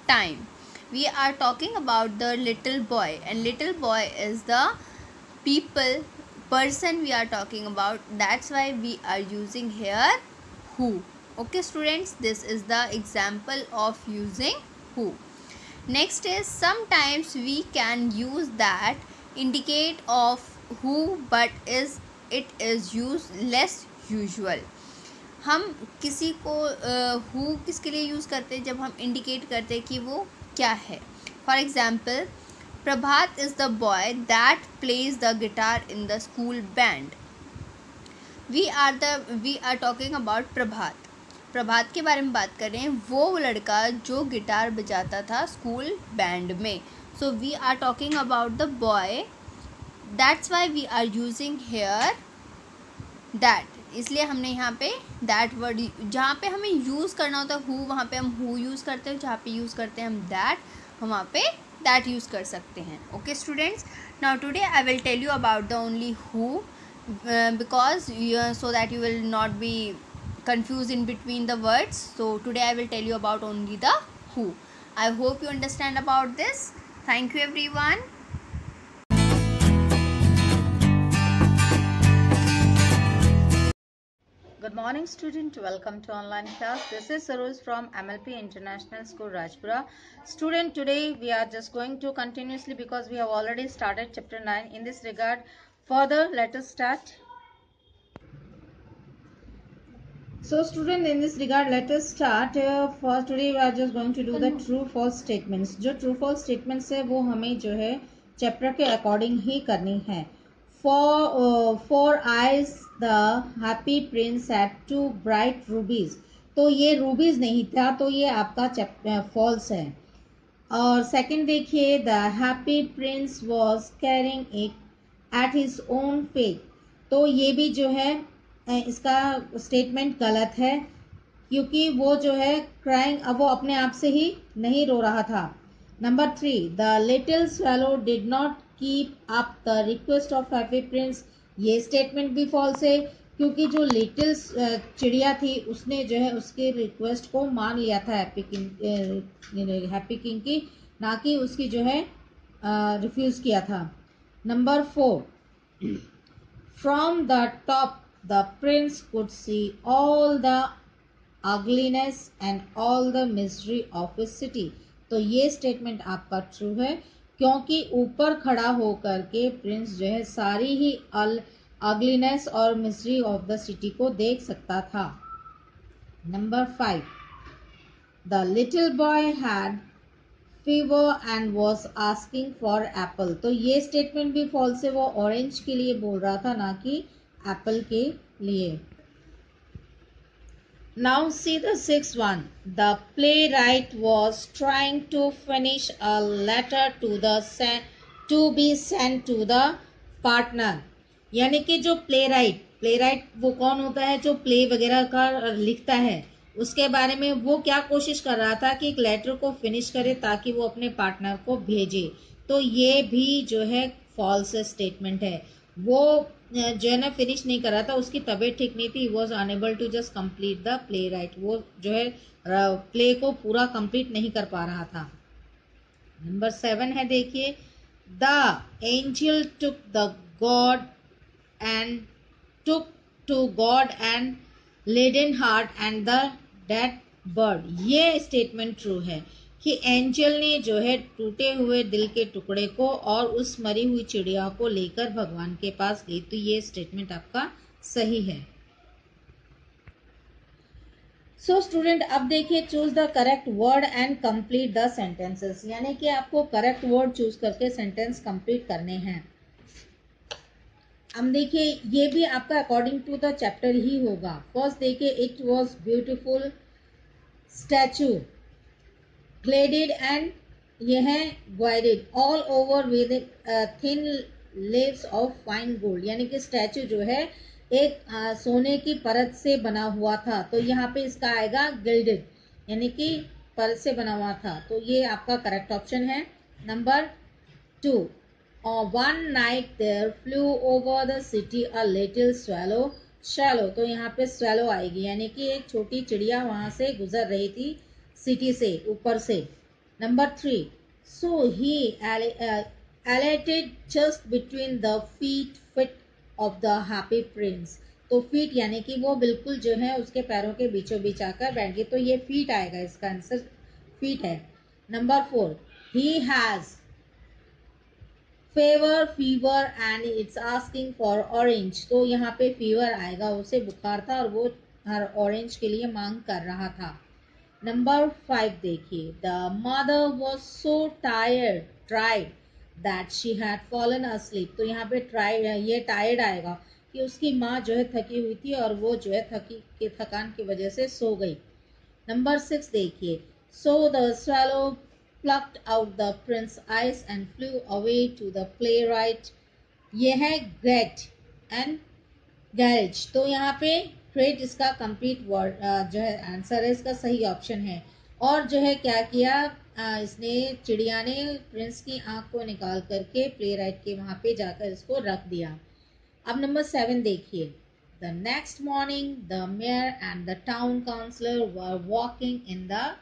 time. We are talking about the little boy, and little boy is the person we are talking about. That's why we are using here who. Okay students, this is the example of using who. Next is sometimes we can use that indicate of who, but it is used less usual. हम किसी को who किसके लिए use करते हैं, जब हम indicate करते हैं कि वो क्या है. For example, Prabhat is the boy that plays the guitar in the school band. We are talking about Prabhat के बारे में बात कर रहे हैं, वो लड़का जो गिटार बजाता था स्कूल बैंड में. So we are talking about the boy that's why we are using here that, इसलिए हमने यहाँ पे दैट वर्ड, जहाँ पे हमें यूज़ करना होता है हु, वहाँ पे हम हु यूज़ करते हैं, जहाँ पे यूज़ करते हैं हम दैट, हम वहाँ पे दैट यूज़ कर सकते हैं. Okay students, now today I will tell you about the only who, because so that you will not be confused in between the words. So today I will tell you about only the who. I hope you understand about this. Thank you everyone. Good morning student, welcome to online class. This is Saroj from MLP International School Rajpura. Student, today we are just going to continuously, because we have already started chapter 9 in this regard. Further, let us start. So student, in this regard let us start. For today we are just going to do the true false statements. जो true false statements है वो हमें जो है chapter के according ही करनी है. For eyes the happy prince had two bright rubies. तो ये rubies नहीं था, तो ये आपका false है. और सेकंड देखिए, the happy Prince was carrying it at his own faith. तो ये भी जो है इसका स्टेटमेंट गलत है, क्योंकि वो जो है क्राइंग, अब वो अपने आप से ही नहीं रो रहा था. Number 3, the little swallow did not keep up the request of happy Prince. ये स्टेटमेंट भी फॉल्स है, क्योंकि जो लिटिल चिड़िया थी उसने जो है उसके रिक्वेस्ट को मान लिया था हैप्पी किंग की, ना कि उसकी जो है रिफ्यूज किया था. Number 4, from the top the Prince could see all the ugliness and all the misery of his city. तो ये स्टेटमेंट आपका ट्रू है, क्योंकि ऊपर खड़ा होकर के प्रिंस जो है सारी ही अगलीनेस और मिजरी ऑफ द सिटी को देख सकता था. Number 5, the little boy had fever and was asking for Apple. तो ये स्टेटमेंट भी फॉल्स है, वो ऑरेंज के लिए बोल रहा था, ना कि एप्पल के लिए. Now see the sixth one. The playwright was trying to finish a letter to be sent to the partner. यानी कि जो प्लेराइट वो कौन होता है, जो प्ले वगैरह का लिखता है, उसके बारे में वो क्या कोशिश कर रहा था कि एक लेटर को फिनिश करे ताकि वो अपने पार्टनर को भेजे. तो ये भी जो है फॉल्स स्टेटमेंट है. वो जो है ना फिनिश नहीं कर रहा था, उसकी तबीयत ठीक नहीं थी, was unable to just complete the play right. वो जो है प्ले को पूरा कंप्लीट नहीं कर पा रहा था. नंबर 7 है, देखिए, the angel took to God and leaden heart and the dead bird. ये स्टेटमेंट ट्रू है कि एंजल ने जो है टूटे हुए दिल के टुकड़े को और उस मरी हुई चिड़िया को लेकर भगवान के पास गई. तो ये स्टेटमेंट आपका सही है. सो स्टूडेंट, अब देखिए, choose the correct word and complete the sentences. यानी कि आपको करेक्ट वर्ड चूज करके सेंटेंस कंप्लीट करने हैं. अब देखिए, ये भी आपका अकॉर्डिंग टू द चैप्टर ही होगा. फर्स्ट देखिए, it was beautiful statue cladded and ये है guided all over with thin layers of fine gold. यानी कि स्टैचू जो है एक सोने की परत से बना हुआ था. तो यहाँ पे इसका आएगा gilded, यानी कि परत से बना हुआ था. तो ये आपका करेक्ट ऑप्शन है. Number 2, one night there flew over the city a little swallow. तो यहाँ पे swallow आएगी, यानी कि एक छोटी चिड़िया वहां से गुजर रही थी सिटी से, ऊपर से. Number 3, so he alighted just between the feet of the happy prince. तो फीट यानी कि वो बिल्कुल जो है उसके पैरों के बीचों बीच आकर बैठ गई. तो ये फीट आएगा, इसका आंसर फीट है. Number 4, he has fever and it's asking for orange. तो यहाँ पे फीवर आएगा, उसे बुखार था और वो हर ऑरेंज के लिए मांग कर रहा था. नंबर 5 देखिए, the mother was so tried that she had fallen asleep. तो यहाँ पे ट्राइड, ये टायर्ड आएगा कि उसकी माँ जो है थकी हुई थी और वो जो है थकान की वजह से सो गई. नंबर 6 देखिए, so the swallow plucked out the prince's eyes and flew away to the playwright ये है ग्रेट एंड गैरेज। तो यहाँ पे ग्रेट इसका कंप्लीट वर्ड जो है आंसर है, इसका सही ऑप्शन है। और जो है क्या किया, इसने चिड़िया ने प्रिंस की आंख को निकाल करके प्ले राइट के वहां पे जाकर इसको रख दिया। अब नंबर 7 देखिए। The next morning the mayor and the town councillor were walking in the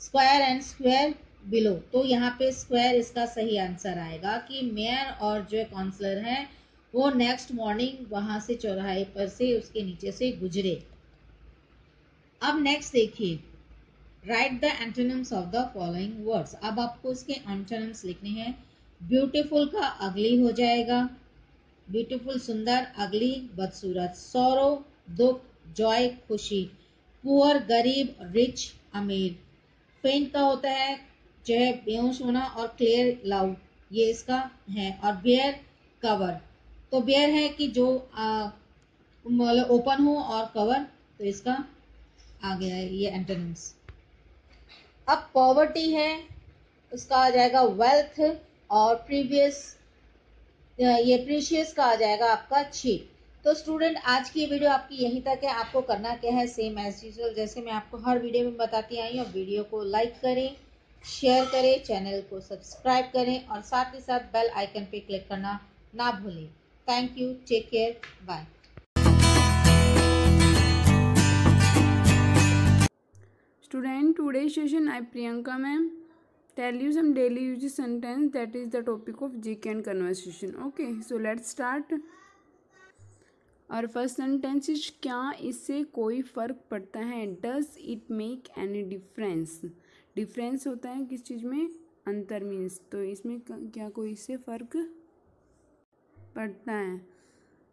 square and square below. तो यहाँ पे स्क्वायर इसका सही आंसर आएगा कि मेयर और जो काउंसलर हैं वो नेक्स्ट मॉर्निंग वहां से चौराहे पर से उसके नीचे से गुजरे। अब नेक्स्ट देखिए, right the antonyms of the following words. अब आपको इसके एंटोनिम्स लिखने हैं। ब्यूटीफुल का अगली हो जाएगा, ब्यूटीफुल सुंदर, अगली बदसूरत। सौरो दुख, जॉय खुशी। पुअर गरीब, रिच अमीर। फेंट का होता है जो है बेहोश होना, और क्लियर लाउड, ये इसका है। और बेयर कवर, तो बेयर है कि जो मतलब ओपन हो, और कवर तो इसका आ गया है ये एंटोनिम्स। अब पॉवर्टी है, उसका आ जाएगा वेल्थ। और प्रीवियस ये प्रीशियस का आ जाएगा आपका चीप। तो स्टूडेंट आज की वीडियो आपकी यहीं तक है। आपको करना क्या है, सेम एज यूजुअल जैसे मैं आपको हर वीडियो में बताती आई हूँ। वीडियो को लाइक करें, शेयर करें, चैनल को सब्सक्राइब करें, और साथ ही साथ बेल आइकन पे क्लिक करना ना भूलें। Thank you, take care, bye. Student, today's session I Priyanka ma'am tell you some daily usage sentence that is the topic of GK and conversation. Okay, so let's start. Our first sentence is क्या इससे कोई फ़र्क पड़ता है? Does it make any difference? Difference होता है किस चीज़ में, अंतर मीन्स, तो इसमें क्या कोई इससे फ़र्क पड़ता है?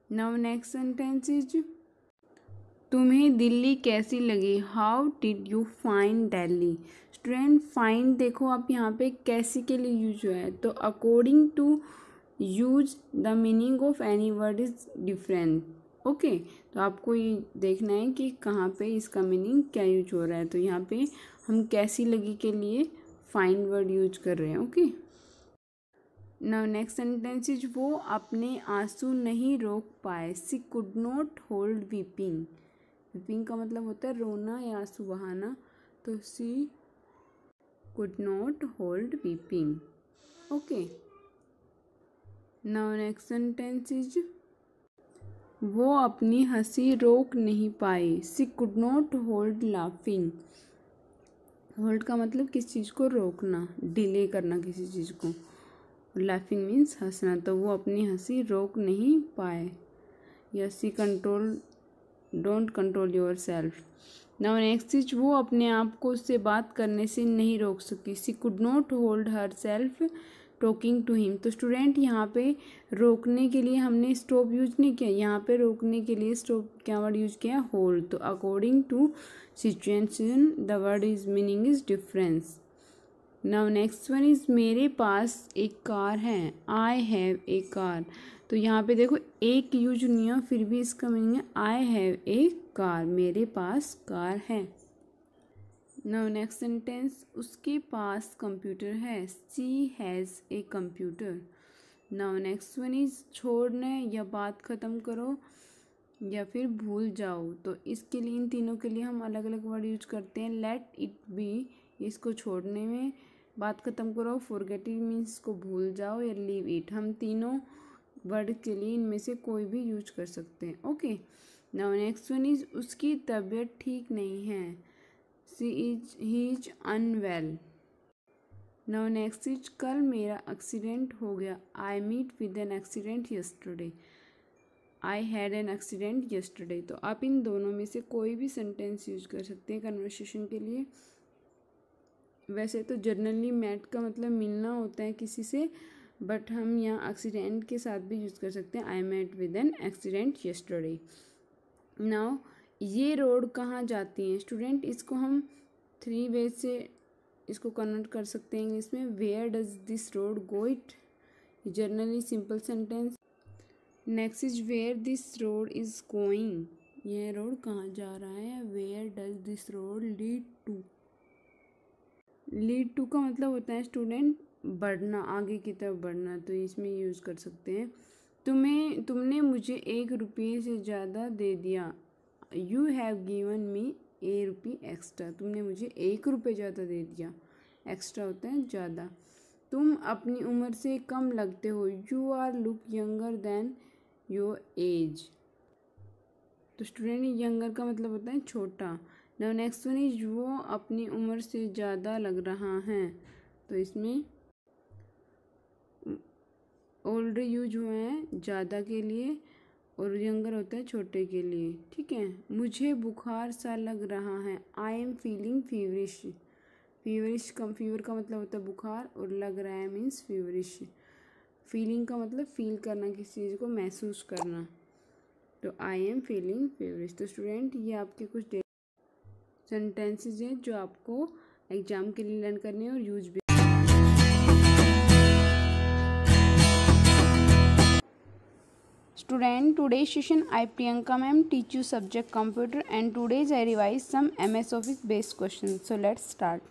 नाउ नेक्स्ट सेंटेंस इज तुम्हें दिल्ली कैसी लगी? How did you find Delhi? Student find देखो आप यहाँ पे कैसी के लिए यूज हुआ है, तो according to use the meaning of any word is different. Okay, तो आपको ये देखना है कि कहाँ पे इसका मीनिंग क्या यूज हो रहा है। तो यहाँ पे हम कैसी लगी के लिए फाइंड वर्ड यूज कर रहे हैं। Okay, now next sentence is वो अपने आंसू नहीं रोक पाए। She could not hold weeping. Weeping का मतलब होता है रोना या आंसू बहाना, तो she could not hold weeping. Okay, now next sentence is वो अपनी हंसी रोक नहीं पाई। She could not hold laughing. Hold का मतलब किस चीज़ को रोकना, डिले करना किसी चीज़ को। लाफिंग मीन्स हंसना, तो वो अपनी हंसी रोक नहीं पाए। या see control don't control yourself. Now next is वो अपने आप को उससे बात करने से नहीं रोक सकी। She could not hold herself talking to him. तो स्टूडेंट यहाँ पे रोकने के लिए हमने स्टॉप यूज नहीं किया, यहाँ पे रोकने के लिए स्टॉप क्या वर्ड यूज किया, होल्ड। तो according to situation the word is meaning is difference. Now next one is मेरे पास एक कार है। I have a car. तो यहाँ पे देखो एक यूज नहीं है, फिर भी इसका मीनिंग है आई हैव ए कार, मेरे पास कार है। नाउ नेक्स्ट सेंटेंस उसके पास कंप्यूटर है। She has a computer. Now next one is छोड़ने या बात ख़त्म करो या फिर भूल जाओ। तो इसके लिए इन तीनों के लिए हम अलग अलग वर्ड यूज करते हैं। लेट इट बी इसको छोड़ने में, बात ख़त्म करो फॉरगेटिंग मीन्स इसको भूल जाओ, या लीव इट। हम तीनों वर्ड के लिए इनमें से कोई भी यूज कर सकते हैं। Okay, now next one is उसकी तबीयत ठीक नहीं है। He is unwell. Now next is कल मेरा एक्सीडेंट हो गया। I meet with an accident yesterday. I had an accident yesterday. तो आप इन दोनों में से कोई भी सेंटेंस यूज कर सकते हैं कन्वर्सेशन के लिए। वैसे तो जनरली मैट का मतलब मिलना होता है किसी से, बट हम यहाँ एक्सीडेंट के साथ भी यूज़ कर सकते हैं। I met with an accident yesterday. Now ये रोड कहाँ जाती हैं? स्टूडेंट इसको हम 3 वे से इसको कन्वर्ट कर सकते हैं इंग्लिश में। Where does this road go it, generally simple sentence. Next is where this road is going, यह रोड कहाँ जा रहा है। Where does this road lead to. Lead to का मतलब होता है स्टूडेंट बढ़ना, आगे की तरफ बढ़ना, तो इसमें यूज़ कर सकते हैं तुमने मुझे 1 रुपये से ज़्यादा दे दिया। You have given me ₹1 extra. तुमने मुझे 1 रुपये ज़्यादा दे दिया। एक्स्ट्रा होता है ज़्यादा। तुम अपनी उम्र से कम लगते हो। You are look younger than your age. तो स्टूडेंट, यंगर का मतलब होता है छोटा। नाउ नेक्स्ट वन इज वो अपनी उम्र से ज़्यादा लग रहा है। तो इसमें ओल्डर यूज हुए हैं ज़्यादा के लिए और यंगर होता है छोटे के लिए। ठीक है। मुझे बुखार सा लग रहा है। I am feeling feverish. Fever का मतलब होता है बुखार और लग रहा है मीन्स फीवरिश। फीलिंग का मतलब फील करना, किसी चीज़ को महसूस करना। तो आई एम फीलिंग फीवरिश। तो स्टूडेंट, ये आपके कुछ सेंटेंसेस हैं जो आपको एग्जाम के लिए लर्न करने और यूज भी। Student, today's session I Priyanka ma'am teach you subject computer and today's I revise some MS Office based questions. So let's start.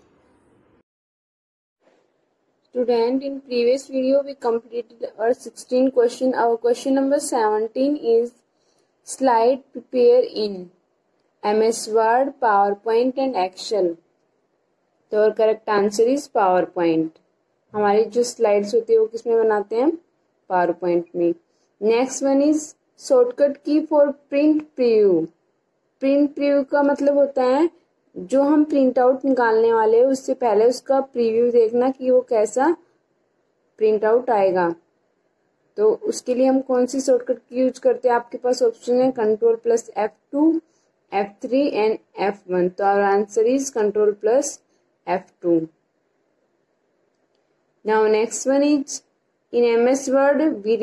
Student, in previous video we completed our 16 question. Our question number 17 is slide prepare in MS Word, PowerPoint and Excel. तो our correct answer is PowerPoint. हमारी जो slides होती है वो किसमें बनाते हैं? PowerPoint में. नेक्स्ट वन इज शॉर्टकट की for print preview. Print preview का मतलब होता है जो हम प्रिंट आउट निकालने वाले हैं उससे पहले उसका प्रीव्यू देखना कि वो कैसा प्रिंट आउट आएगा। तो उसके लिए हम कौन सी शॉर्टकट की यूज करते हैं? आपके पास ऑप्शन है Ctrl+F2, F3 एंड F1। तो our answer is Ctrl+F2। Now next one is in MS Word we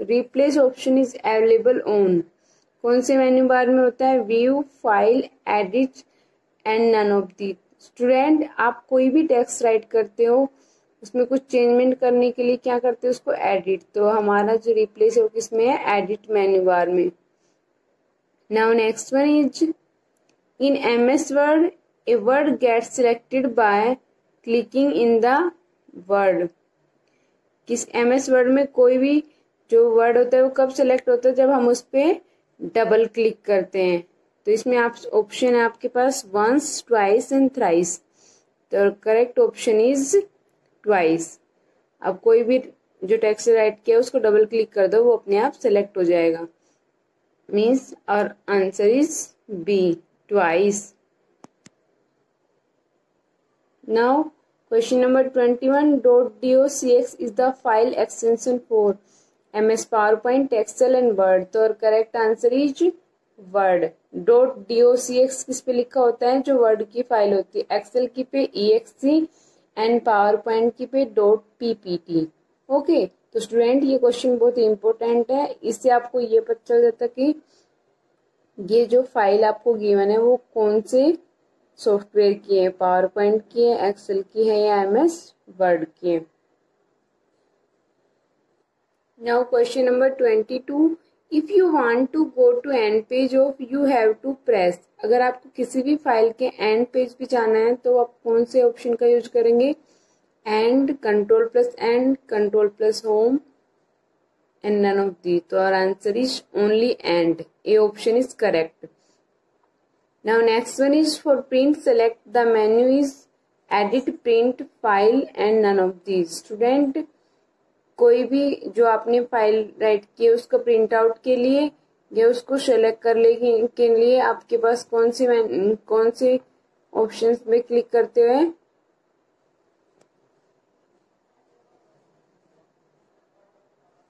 replace option is available on। कौन से मेन्यू बार में होता है? View, file, edit and none of the. Student, आप कोई भी text right करते हो उसमें कुछ चेंजमेंट करने के लिए क्या करते हो? उसको एडिट। तो हमारा जो रिप्लेस है वो किसमें है? एडिट मेन्यू बार में। Now next one is in MS Word a word gets selected by clicking in the word। किस MS वर्ड में कोई भी जो वर्ड होता है वो कब सेलेक्ट होता है? जब हम उस पर डबल क्लिक करते हैं। तो इसमें आप ऑप्शन है आपके पास वंस, ट्वाइस एंड थ्राइस। तो करेक्ट ऑप्शन इज ट्वाइस। अब कोई भी जो टेक्स्ट राइट किया उसको डबल क्लिक कर दो, वो अपने आप सेलेक्ट हो जाएगा। मीन्स और answer is B, twice. Now question number 21 .docx is the file extension for MS PowerPoint, Excel and Word। तो correct answer is Word। .docx किस पे लिखा होता है? जो Word की फाइल होती है। Excel की पे exe and PowerPoint की पे .ppt। ओके। तो स्टूडेंट, ये क्वेश्चन बहुत इंपॉर्टेंट है। इससे आपको ये पता चल जाता कि ये जो फाइल आपको गिवन है वो कौन से सॉफ्टवेयर की है? पावर पॉइंट की है, एक्सेल की है या MS वर्ड की है। Now question number 22 if you want to go to end page of you have to press. अगर आपको किसी भी फाइल के एंड पेज पे जाना है तो आप कौन से ऑप्शन का यूज करेंगे? End, Ctrl+End, Ctrl+Home end none of the. तो our answer is only end. A option is correct. Now next one is for print, select the menu is edit, print, file and none of these। Student, कोई भी जो आपने file write की है उसको print out के लिए या उसको सेलेक्ट करने के लिए आपके पास कौन से ऑप्शंस में क्लिक करते हुए?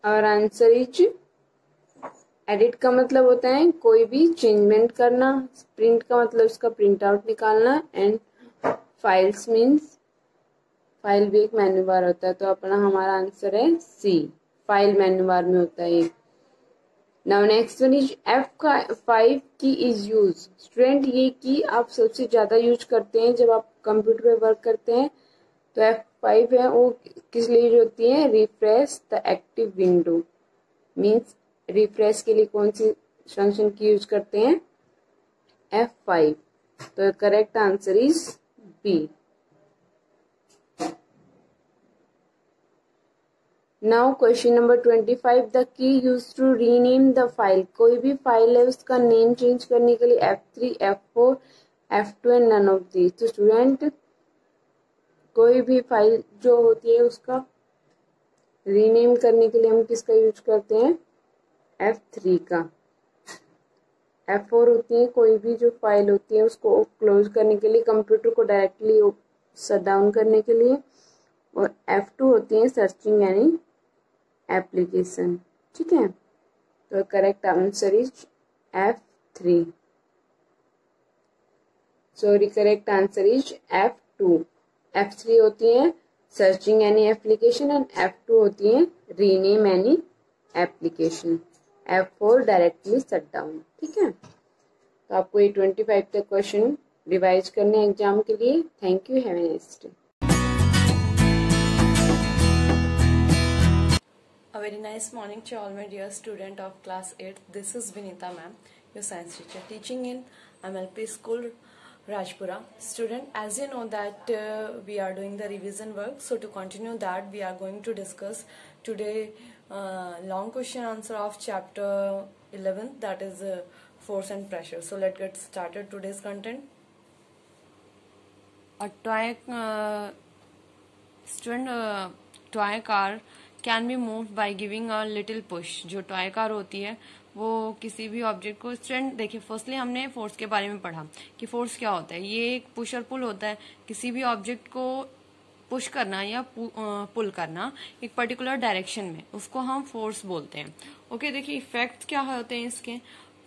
और आंसर इज एडिट का मतलब होता है कोई भी चेंजमेंट करना, प्रिंट का मतलब इसका प्रिंट आउट निकालना एंड फाइल्स मीन्स फाइल भी एक मेन्यू बार होता है। तो अपना हमारा आंसर है सी, फाइल मेन्यू बार में होता है। Now next one is F5 की इज यूज। स्टूडेंट, ये की आप सबसे ज्यादा यूज करते हैं जब आप कंप्यूटर पे वर्क करते हैं। तो F5 है वो किस लिए यूज होती है? Refresh the active window. Means refresh के लिए कौन सी फंक्शन की यूज करते हैं? F5। तो correct answer is B. Now question number 25, the key use to rename the file. कोई भी फाइल है उसका नेम चेंज करने के लिए F3, F4, F2 and none of these. तो स्टूडेंट कोई भी फाइल जो होती है उसका रीनेम करने के लिए हम किसका यूज करते हैं? F3 का। F4 होती है कोई भी जो फाइल होती है उसको क्लोज करने के लिए, कंप्यूटर को डायरेक्टली शट डाउन करने के लिए, और F2 होती है सर्चिंग एनी एप्लीकेशन। ठीक है, तो correct answer is F3। Sorry, correct answer is F2। F3 होती है searching any application and F2 होती है rename any application. F4 directly shut down. ठीक है, तो आपको ये 25 तक क्वेश्चन रिवाइज करने एग्जाम के लिए। Thank you, have a nice day. A very nice morning to all my dear student of class 8. This is Vinita ma'am, your science teacher, teaching in MLP school Rajpura. Student, as you know that we are doing the revision work. So to continue that, we are going to discuss today long question answer of chapter 11, that is force and pressure. So let's get started today's content. A toy car can be move by giving a little push. जो toy car होती है वो किसी भी object को, student देखिए firstly हमने force के बारे में पढ़ा कि फोर्स क्या होता है। ये एक पुश और पुल होता है। किसी भी ऑब्जेक्ट को पुश करना या पुल करना एक पर्टिकुलर डायरेक्शन में, उसको हम फोर्स बोलते हैं। ओके, देखिए इफेक्ट क्या होते हैं इसके।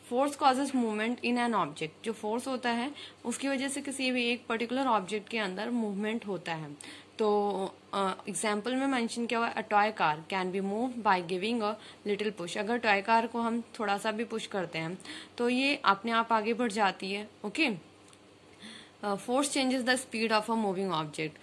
Force causes movement in an object. जो फोर्स होता है उसकी वजह से किसी भी एक पर्टिकुलर ऑब्जेक्ट के अंदर मूवमेंट होता है। तो एग्जाम्पल में मेंशन किया हुआ है, a toy car can be move by giving a little push. अगर टॉय कार को हम थोड़ा सा भी पुश करते हैं तो ये अपने आप आगे बढ़ जाती है। Okay, force changes the speed of a moving object.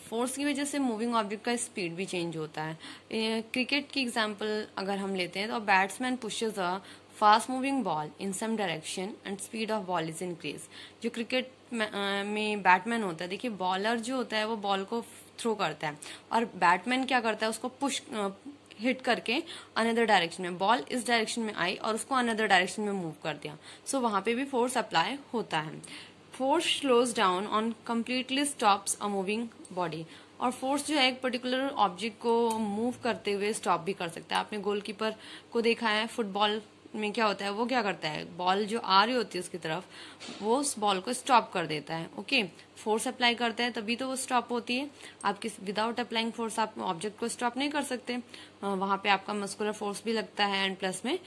Force की वजह से मूविंग ऑब्जेक्ट का स्पीड भी चेंज होता है। क्रिकेट की एग्जाम्पल अगर हम लेते हैं तो batsman pushes a fast moving ball in some direction and speed of ball is increase. जो क्रिकेट में बैटमैन होता है, देखिए बॉलर जो होता है वो बॉल को थ्रो करता है और बैटमैन क्या करता है, उसको पुश हिट करके अनदर डायरेक्शन में, बॉल इस डायरेक्शन में आई और उसको अनदर डायरेक्शन में मूव कर दिया। सो वहां पे भी फोर्स अप्लाई होता है। Force slows down on completely stops a moving body. और फोर्स जो है एक पर्टिकुलर ऑब्जेक्ट को मूव करते हुए स्टॉप भी कर सकता है। आपने गोलकीपर को देखा है, फुटबॉल में क्या होता है, वो क्या करता है, बॉल जो आ रही होती है उसकी तरफ, वो उस बॉल को स्टॉप कर देता है। ओके, फोर्स अप्लाई करता है तभी तो वो स्टॉप होती है। आप विदाउट अप्लाइंग फोर्स आप ऑब्जेक्ट को स्टॉप नहीं कर सकते। वहां पे आपका मस्कुलर फोर्स भी लगता है एंड प्लस में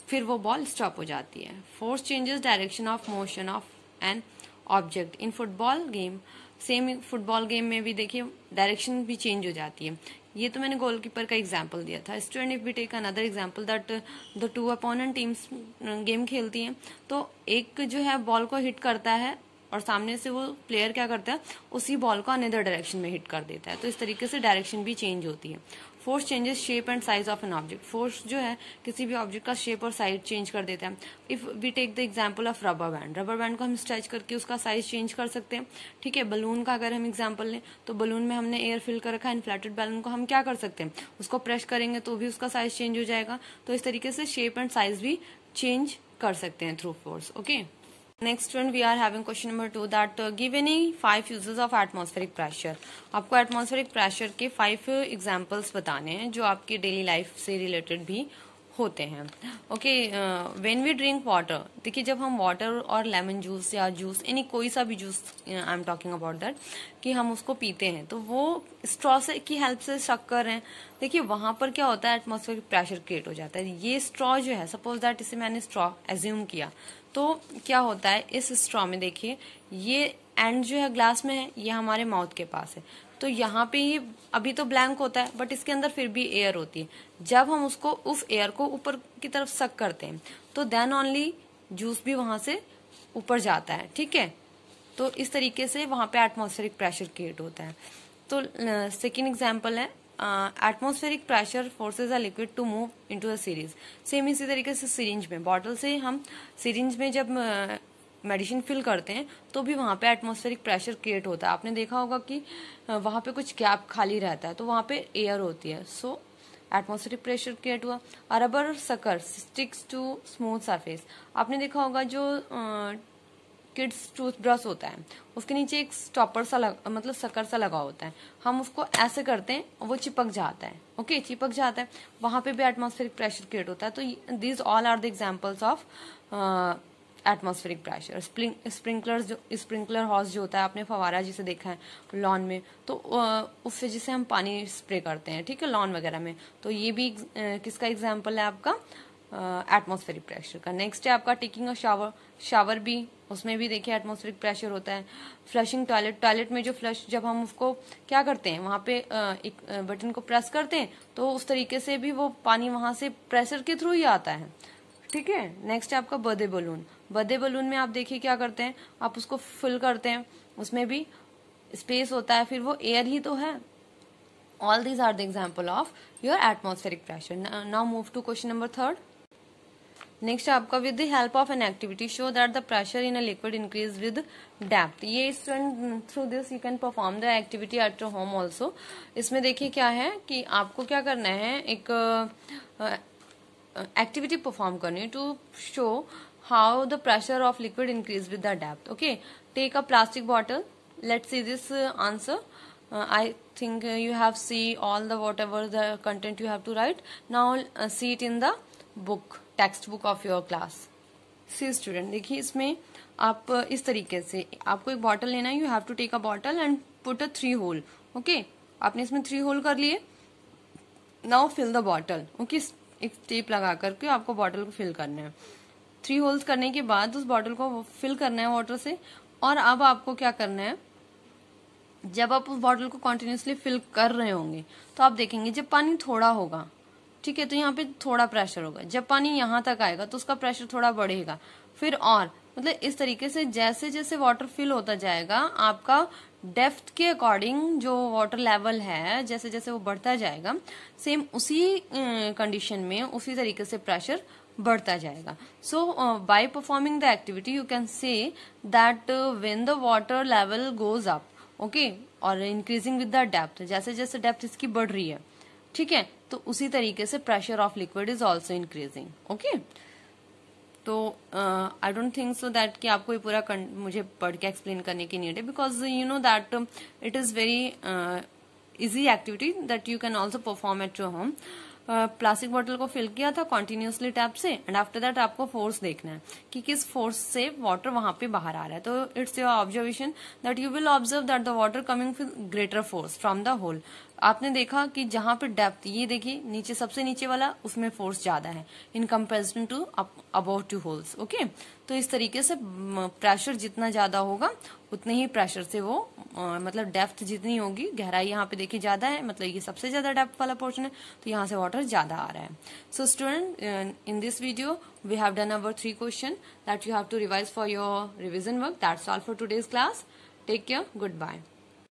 फिर वो बॉल स्टॉप हो जाती है। Force changes direction of motion of an object in football game. Same football game में भी देखिए डायरेक्शन भी चेंज हो जाती है। ये तो मैंने गोलकीपर का एग्जांपल दिया था। Student, if we take another example that the two opponent teams game खेलती हैं, तो एक जो है बॉल को हिट करता है और सामने से वो प्लेयर क्या करता है, उसी बॉल को अनदर डायरेक्शन में हिट कर देता है। तो इस तरीके से डायरेक्शन भी चेंज होती है। Force changes shape and size of an object. Force जो है किसी भी ऑब्जेक्ट का शेप और साइज चेंज कर देता है। If we take the example of rubber band, rubber band को हम स्ट्रेच करके उसका साइज चेंज कर सकते हैं। ठीक है, बलून का अगर हम एग्जांपल लें तो बलून में हमने एयर फिल कर रखा है, इन्फ्लेटेड बैलून को हम क्या कर सकते हैं, उसको प्रेस करेंगे तो भी उसका साइज चेंज हो जाएगा। तो इस तरीके से शेप एंड साइज भी चेंज कर सकते हैं through force. Okay, next one we are having question number 2 that give any 5 uses of atmospheric pressure. आपको एटमॉस्फेरिक प्रेशर के 5 एग्जांपल्स बताने हैं जो आपकी डेली लाइफ से रिलेटेड भी होते हैं। Okay, when we drink water, देखिए जब हम वाटर और लेमन जूस या जूस यानी कोई सा भी juice, I am talking about that, कि हम उसको पीते हैं तो वो स्ट्रॉ से की हेल्प से सक कर रहे हैं। देखिए वहां पर क्या होता है, एटमॉस्फेरिक प्रेशर क्रिएट हो जाता है। ये स्ट्रॉ जो है, सपोज दैट इसे मैंने स्ट्रॉ एज्यूम किया, तो क्या होता है इस स्ट्रॉ में, देखिए ये एंड जो है ग्लास में है, ये हमारे माउथ के पास है। तो यहाँ पे ये अभी तो ब्लैंक होता है बट इसके अंदर फिर भी एयर होती है। जब हम उसको उस एयर को ऊपर की तरफ सक करते हैं तो देन ओनली जूस भी वहां से ऊपर जाता है। ठीक है, तो इस तरीके से वहां पे एटमॉस्फेरिक प्रेशर क्रिएट होता है। तो सेकेंड एग्जाम्पल है, atmospheric pressure forces a liquid to move into a syringe. Same इसी तरीके से सिरिंज में, बॉटल से हम सिरिंज में जब मेडिसिन फिल करते हैं तो भी वहां पे एटमॉस्फेरिक प्रेशर क्रिएट होता है। आपने देखा होगा कि वहां पे कुछ गैप खाली रहता है तो वहां पे एयर होती है। सो एटमॉस्फेरिक प्रेशर क्रिएट हुआ। A rubber sucker sticks to smooth surface, आपने देखा होगा जो किड्स टूथब्रश होता है उसके नीचे एक स्टॉपर सा मतलब सकर सा लगा होता है, हम उसको ऐसे करते हैं वो चिपक जाता है, ओके चिपक जाता है, वहां पे भी एटमॉस्फेरिक प्रेशर क्रिएट होता है। तो these all are the examples of atmospheric pressure. Sprinkler hose जो होता है, आपने फवारा जिसे देखा है लॉन में, तो उससे जिसे हम पानी स्प्रे करते हैं, ठीक है, लॉन वगैरह में, तो ये भी किसका एग्जाम्पल है आपका एटमॉस्फेरिक प्रेशर का। नेक्स्ट है आपका टेकिंग अ शावर भी, उसमें भी देखिए एटमॉस्फेरिक प्रेशर होता है। फ्लशिंग टॉयलेट में जो फ्लश जब हम उसको क्या करते हैं वहां पे एक बटन को प्रेस करते हैं तो उस तरीके से भी वो पानी वहां से प्रेशर के थ्रू ही आता है, ठीक है। नेक्स्ट है आपका बर्थडे बलून। बर्थडे बलून में आप देखिए क्या करते हैं, आप उसको फिल करते हैं, उसमें भी स्पेस होता है, फिर वो एयर ही तो है। All these are the example of your atmospheric pressure. Now move to question number 3। Next आपका with the help of an activity show that the pressure in a liquid increase with depth. ये student through this you can perform the activity at your home also. इसमें देखिए क्या है कि आपको क्या करना है, एक एक्टिविटी परफॉर्म करनी है to show how the pressure of liquid increase with the depth. Okay, take a plastic bottle, let's see this answer. I think you have see all the whatever the content you have to write. Now see it in the book, textbook of your class. See student, देखिए इसमें आप इस तरीके से आपको एक bottle लेना है. You have to take a bottle and put a 3 hole. Okay, आपने इसमें 3 होल कर लिए. Now fill the bottle. Okay, एक टेप लगा करके आपको बॉटल को फिल करना है. 3 होल्स करने के बाद उस बॉटल को फिल करना है वाटर से. और अब आपको क्या करना है, जब आप उस बॉटल को कंटिन्यूसली फिल कर रहे होंगे तो आप देखेंगे जब पानी थोड़ा होगा, ठीक है, तो यहाँ पे थोड़ा प्रेशर होगा. जब पानी यहाँ तक आएगा तो उसका प्रेशर थोड़ा बढ़ेगा. फिर और मतलब इस तरीके से जैसे जैसे वाटर फिल होता जाएगा आपका डेप्थ के अकॉर्डिंग जो वाटर लेवल है जैसे जैसे वो बढ़ता जाएगा, सेम उसी कंडीशन में उसी तरीके से प्रेशर बढ़ता जाएगा. So by performing the activity you can say that when the water level goes up, okay, और इंक्रीजिंग विद द डेप्थ, जैसे जैसे डेप्थ इसकी बढ़ रही है, ठीक है, तो उसी तरीके से pressure of liquid is also increasing. Okay, तो I don't think so that कि आपको ये पूरा मुझे पढ़ के एक्सप्लेन करने की नीड है, because you know that it is very easy activity that you can also perform at your home. Plastic bottle को फिल किया था कॉन्टिन्यूसली टैप से, एंड आफ्टर दैट आपको फोर्स देखना है कि किस फोर्स से वाटर वहां पे बाहर आ रहा है. तो it's your observation that you will observe that the water coming with greater force from the hole. आपने देखा कि जहां पे डेप्थ, ये देखिए नीचे सबसे नीचे वाला, उसमें फोर्स ज्यादा है in comparison to about 2 holes. Okay, तो इस तरीके से प्रेशर जितना ज्यादा होगा उतने ही प्रेशर से वो मतलब डेप्थ जितनी होगी, गहराई यहाँ पे देखिए ज्यादा है, मतलब ये सबसे ज्यादा डेप्थ वाला पोर्शन है, तो यहाँ से वाटर ज्यादा आ रहा है. So student, in this video we have done our 3 question that you have to revise for your revision work. That's all for today's class. Take care. Goodbye.